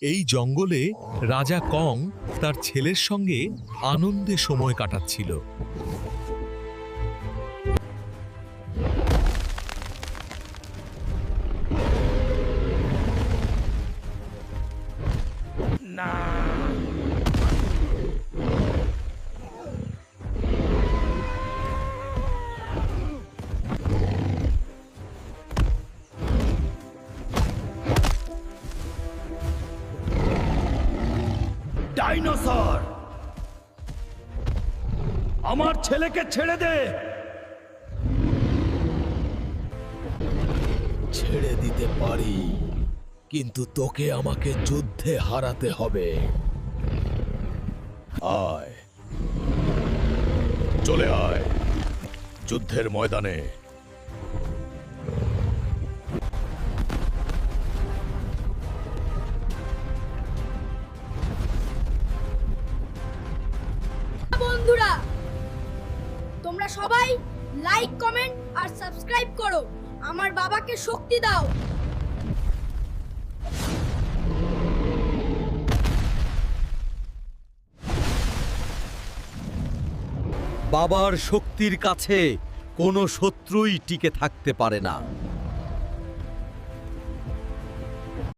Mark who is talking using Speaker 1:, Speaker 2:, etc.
Speaker 1: এই জঙ্গলে রাজা কং তার ছেলের সঙ্গে আনন্দে সময় কাটাচ্ছিল।
Speaker 2: ডাইনোসর, আমার ছেলেকে ছেড়ে দে।
Speaker 3: ছেড়ে দিতে পারি, কিন্তু তোকে আমাকে যুদ্ধে হারাতে হবে। আয়, চলে আয় যুদ্ধের ময়দানে।
Speaker 4: বন্ধুরা, তোমরা সবাই লাইক, কমেন্ট আর সাবস্ক্রাইব করো। আমার বাবাকে শক্তি দাও।
Speaker 5: বাবার শক্তির কাছে কোনো শত্রুই টিকে থাকতে পারে না।